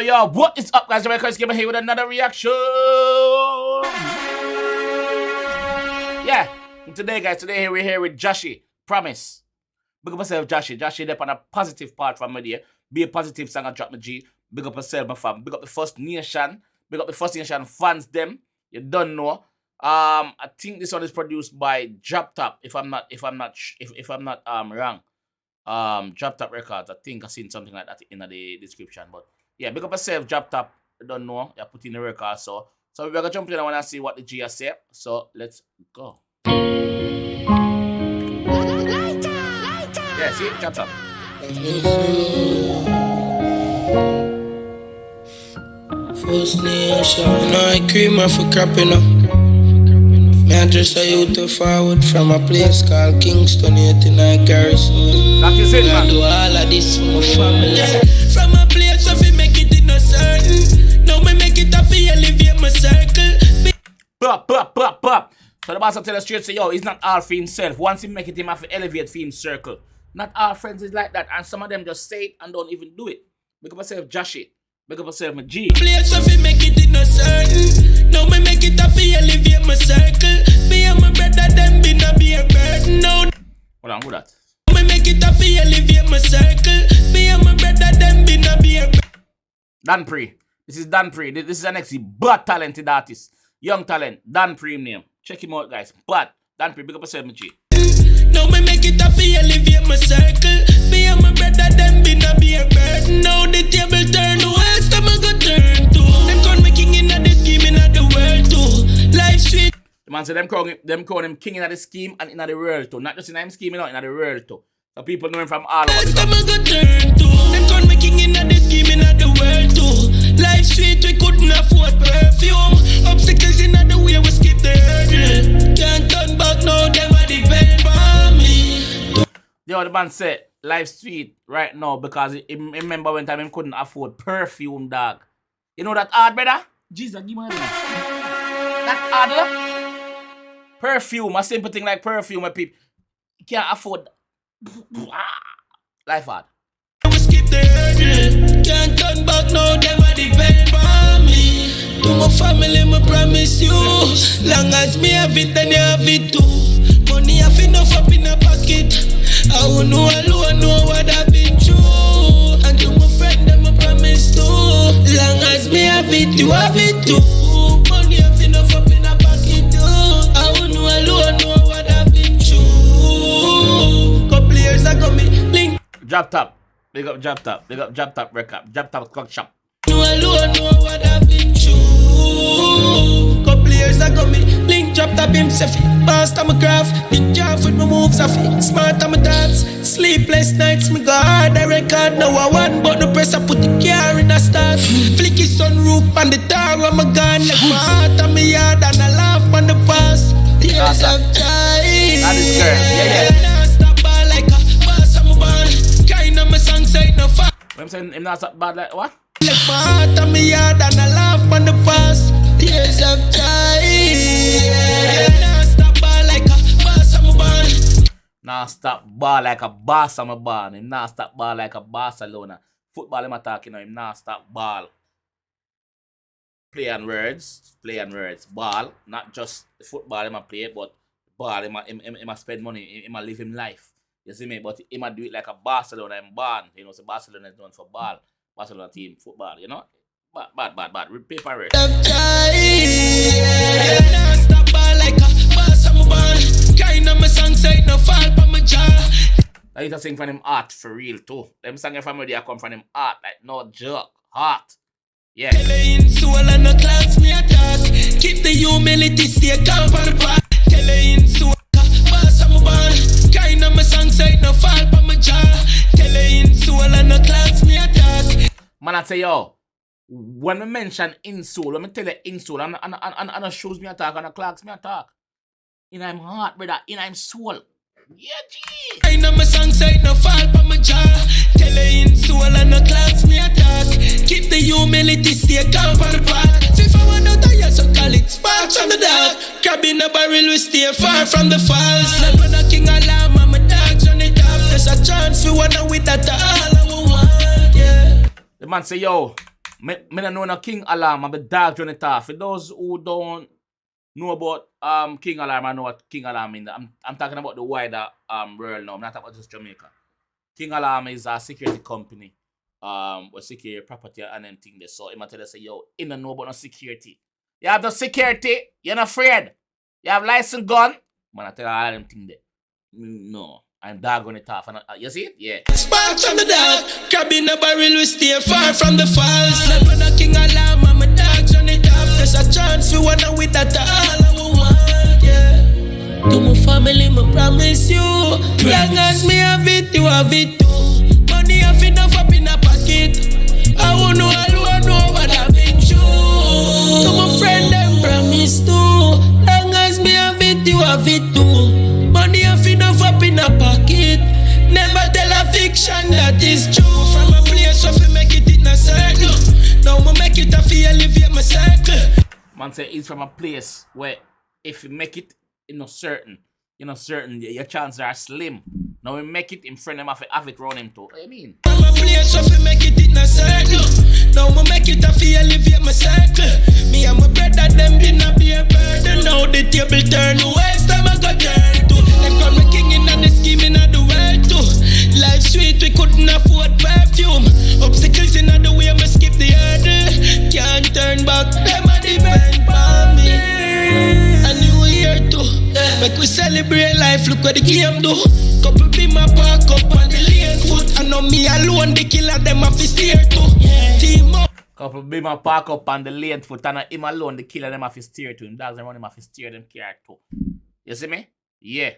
yo. What is up, guys? JAMAICA'S here with another reaction. Yeah, today, guys, we're here with Jahshii. Promise. Big up yourself, Jahshii. Jahshii, they're on a positive part from my day. Be a positive song and drop my G. Big up yourself, my fam. Big up the First Nation. Big up the First Nation fans, them. You don't know. I think this one is produced by Drop Top, if I'm not wrong. Drop Top Records. I think I seen something like that in the description. But yeah, big up yourself, Drop Top. I don't know. I put in the record. So we're gonna jump in and wanna see what the G has said. So let's go. Yeah, see it? Drop Top. First Nation, I cream off a crap, you know. Me I just a youth to forward from a place called Kingston, 89 Garrison. That is it, man. I do all of this for my family. From a place of it make it in a certain. Now me make it a feel elevate my circle. Pop. So the boss will tell us straight, say, yo, it's not all for himself. Once he make it, he have to elevate for him circle. Not all friends is like that. And some of them just say it and don't even do it. Big up yourself, Jahshii. Big up yourself, my G. Place of it make it in a certain. Now me make it a feel elevate my circle. Me and my brother them be no be a burden. Now Hold on, who that? me make it a feel elevate my circle. Me and my brother them be no be a burden. Dan Pre. This is Dan Pre. This is an bad talented artist. Young talent. Dan Pre name. Check him out, guys. Bad. Dan Pre. Big up yourself, my G. Now me make it a feel elevate my circle. Me and my brother them be no be a burden. Now the table turn, who else them I go turn to? Them call me king in the scheme in the world too. Life street. The man said them call him king in the scheme and in the world too. Not just in the scheme, in the world too. So people know him from all over. Them I go turn to. Them call me king in the scheme in the world too. Life street we couldn't afford perfume. Obstacles in the way we skip the hurdle. Can't turn back now. Them a depend on me. Yo, the man said life sweet right now because he remember when time he couldn't afford perfume, dog. You know that hard, brother? Jesus, give me that hard. Perfume, a simple thing like perfume, my people. You can't afford. Life hard. We skip the hurdle. Can't turn back now. Them a depend on me. To my family, me promise you. Long as me have it, then you have it too. Money have enough up in a pocket. I won't know alone know what I've been through. And to my friend, them I promise too. Long as me have it, you have it too. Money have enough up in a pocket too. I won't know alone know what I've been through. Couple years ago me link. Drop Top. Big up Drop Top. Big up Drop Top record. Drop Top clock shop. No alone know what I've been through. Couple years ago me link Drop Top himself. Past my craft, big job with my moves off it. Smart on my thoughts, sleepless nights me go hard. I record now I want but no press I put the car in the start. Flicky sunroof on the tar when my gun left my heart on me yard and I laugh on the past. Tears of time. That is girl. Yeah. Now stop ball like a boss on my band. Kind of my song side no fat. I'm saying him not so bad like what? Left my heart on me yard and I laugh on the past. Tears of time. Now stop ball like a boss on my band. Nah stop ball like a boss on my band. Him nah stop ball like a Barcelona. Football him attacking now. Him nah stop ball. Play and words. Ball. Not just the football him a play, but ball him a spend money. Him a live him life. You see me? But him a do it like a Barcelona him born. You know, so Barcelona is known for ball. Barcelona team football, you know? Bad. Paper red. Now stop ball like a boss on my band. Kind of my song side no fall from my jaw. I used to sing from him art for real too. Them songs from where they come from him art, like no joke, heart. Yeah. In soul and no clouds me attack. Keep the humility, stay calm for the back. In soul, boss on my band. Kind of my song side no fall from my jaw. In soul and no clouds me attack. Man, I say yo, when I mention in soul, when I tell you in soul, and the shoes me attack and the clocks me attack. In I'm heart, brother, in I'm soul. Yeah, G. I know my song side no fall from my jaw. Tell her in soul and no clocks me attack. Keep the humility, stay calm for the path. If I want out of here, so call it sparks from the dark. Crab in a barrel, we stay far from the falls. Not when a king alarm and my dogs on the top. There's a chance we wanna with that all I want, yeah. The man say, yo, me don't know no King Alarm, I'm a dog journey off. For those who don't know about King Alarm, I know what King Alarm means. I'm talking about the wider world now. I'm not talking about just Jamaica. King Alarm is a security company. With secure property and anything there. So he might tell us say, yo, you don't know about no security. You have the security, you're not afraid. You have license gun. Man, I tell you all them things there. No. I'm dog on it off. You see it? Yeah. Sparks from the dark, crab in a barrel, we stay far from the falls. Not when a King Alarm, I'm a dogs on it off. There's a chance we wanna with that all I want, yeah. To my family, me promise you. Long as me have it, you have it too. Money have enough up in a pocket. I won't know what I've been through. To my friend, them promise too. Long as me have it, you have it too. Money have enough up in a pocket. Never tell a fiction that is true. From a place where we make it in a circle. Now we make it a feel elevate my circle. Man say it's from a place where if you make it in a certain, your chances are slim. Now we make it in front of him, have it round him too. What do you mean? From a place where we make it in a circle. Now we make it a feel elevate my circle. Me and my brother them did not be a burden. Now the table turn, the waste time I got turn to. Them come the king in and the scheming of the world too. Life sweet, we couldn't afford perfume. Obstacles in the way, we skip the hurdle. Can't turn back, them a depend on me. A new year too. Make we celebrate life, look what the game do. Couple be my park up on the lane foot. I know me alone, the killer them have to steer too. Team up. Couple be my park up on the lane foot and him alone, the killer them have to steer to him. Dogs them run him have to steer them car too. You see me? Yeah.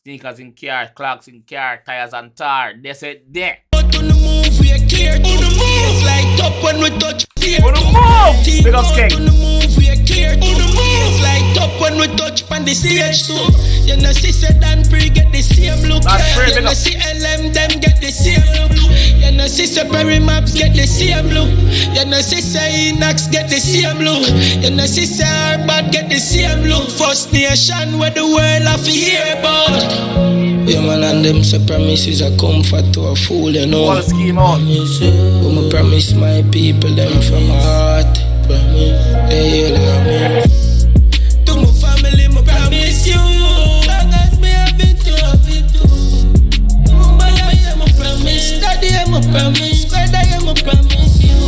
Sneakers in car, clocks in car, tires and tar. They said there. On the move, we are clear. On the move, it's like top when we touch fear. On the move! Big up King. On the move, we are clear. On the move, it's like top when we touch pan the stage too. You know, see said and pre get the same look. You know, see LM them get the same look. You know, see Perry Maps get the same look. You know, see Enox get the same look. You know, see Arbad get the same look. First Nation where the world have to hear about. Yeah, man, and them say promises are comfort to a fool, you know. What a scheme on. But me promise my people them from my heart. Promise, they love me. To my family, me promise you. Long as me have it, you have it too. Mama, yeah, me promise. Daddy, yeah, me promise. Brother, yeah, me promise you.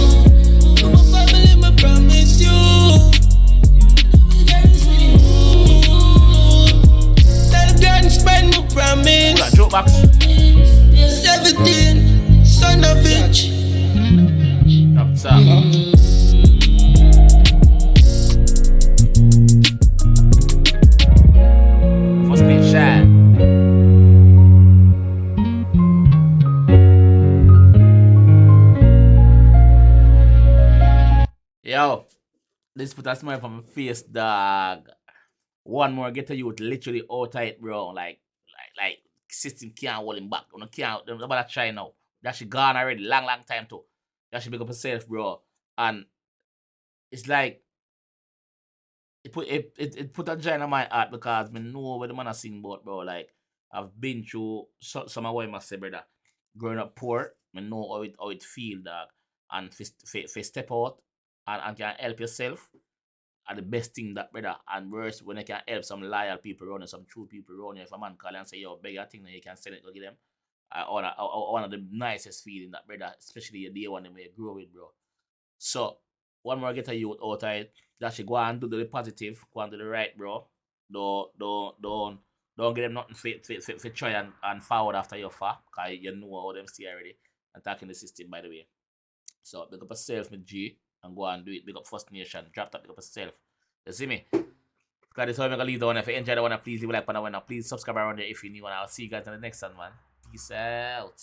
To my family, me promise you. Spend my promise. Jokebox. 17, son of bitch. First name Shad. Yo, this put a smile from my face, dog. One more get a youth literally out tight, bro. Like system can't hold him back. You know, can't nobody try now. Jahshii gone already, long time too. Jahshii big up himself, bro. And it's like it put a joy in my heart because I know what the man I sing about, bro. Like I've been through some of what I must say, brother. Growing up poor, I know how it feel, dog. And if step out and can help yourself. Are the best thing that, brother, and worse when you can help some loyal people around you, some true people around you. If a man call and say, yo, beg a thing, then you can send it, go get them. One of the nicest feeling that, brother, especially the day one when you grow with, bro. So, one more get a youth out of it. Jahshii go and do the positive, go and do the right, bro. Don't get them nothing for try and forward after your far, because you know how them see already. Attacking the system, by the way. So, big up yourself, my G. And go and do it. Big up First Nation. Drop that, big up yourself. You see me? Because this is how I'm going to leave the one. If you enjoy the one, please leave a like on the one. Please subscribe around there if you're new. And I'll see you guys in the next one, man. Peace out.